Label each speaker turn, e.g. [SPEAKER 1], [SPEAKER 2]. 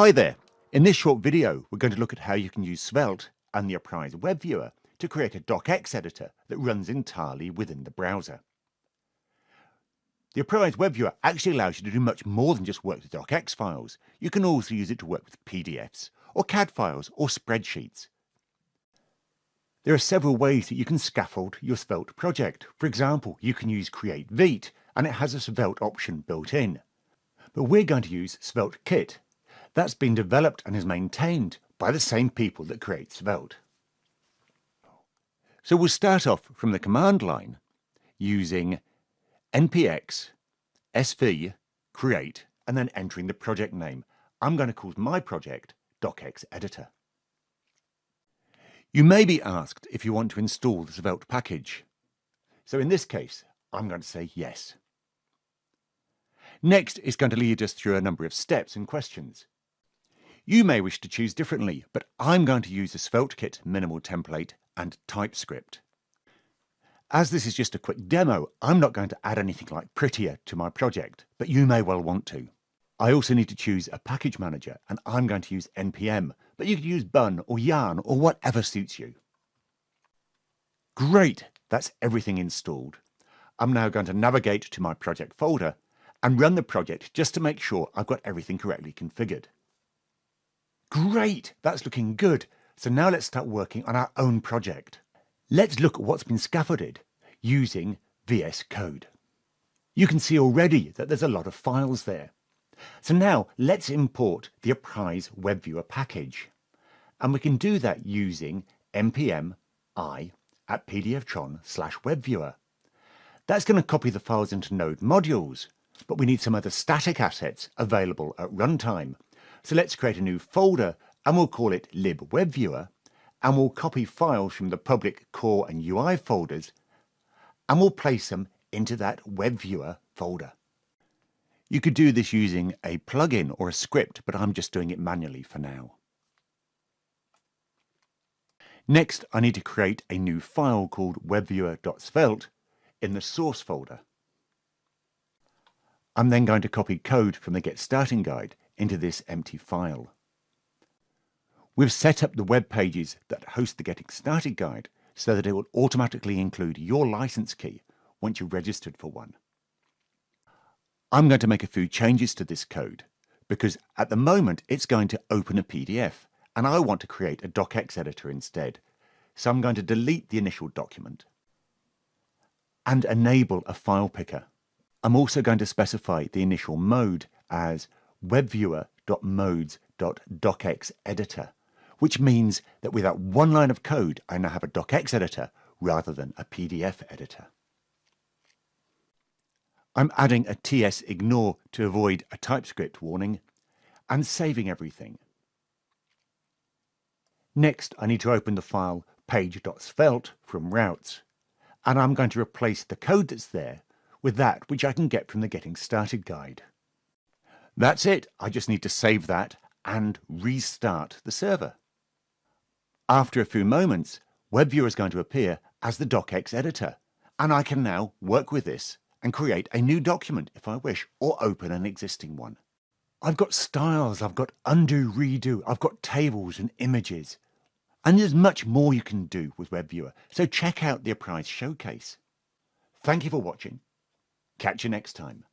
[SPEAKER 1] Hi there. In this short video, we're going to look at how you can use Svelte and the Apryse WebViewer to create a DOCX editor that runs entirely within the browser. The Apryse WebViewer actually allows you to do much more than just work with DOCX files. You can also use it to work with PDFs, or CAD files, or spreadsheets. There are several ways that you can scaffold your Svelte project. For example, you can use Create Vite, and it has a Svelte option built in. But we're going to use SvelteKit. That's been developed and is maintained by the same people that create Svelte. So we'll start off from the command line using npx sv create and then entering the project name. I'm going to call my project DOCX editor. You may be asked if you want to install the Svelte package. So in this case, I'm going to say yes. Next, it's going to lead us through a number of steps and questions. You may wish to choose differently, but I'm going to use the SvelteKit minimal template and TypeScript. As this is just a quick demo, I'm not going to add anything like prettier to my project, but you may well want to. I also need to choose a package manager, and I'm going to use npm, but you could use Bun or Yarn or whatever suits you. Great, that's everything installed. I'm now going to navigate to my project folder and run the project just to make sure I've got everything correctly configured. Great, that's looking good. So now let's start working on our own project. Let's look at what's been scaffolded using VS Code. You can see already that there's a lot of files there. So now let's import the Apryse WebViewer package. And we can do that using npm I at pdftron/webviewer. That's going to copy the files into node modules, but we need some other static assets available at runtime. So let's create a new folder and we'll call it libwebviewer, and we'll copy files from the public core and UI folders and we'll place them into that WebViewer folder. You could do this using a plugin or a script, but I'm just doing it manually for now. Next, I need to create a new file called webviewer.svelte in the source folder. I'm then going to copy code from the Get Starting Guide into this empty file. We've set up the web pages that host the Getting Started Guide so that it will automatically include your license key once you're registered for one. I'm going to make a few changes to this code because at the moment it's going to open a PDF and I want to create a DOCX editor instead. So I'm going to delete the initial document and enable a file picker. I'm also going to specify the initial mode as webviewer.modes.docx-editor, which means that with that one line of code, I now have a DOCX editor rather than a PDF editor. I'm adding a ts-ignore to avoid a TypeScript warning and saving everything. Next, I need to open the file page.svelte from routes, and I'm going to replace the code that's there with that which I can get from the Getting Started Guide. That's it. I just need to save that and restart the server. After a few moments, WebViewer is going to appear as the DOCX editor, and I can now work with this and create a new document if I wish, or open an existing one. I've got styles, I've got undo, redo, I've got tables and images, and there's much more you can do with WebViewer, so check out the Apryse showcase. Thank you for watching. Catch you next time.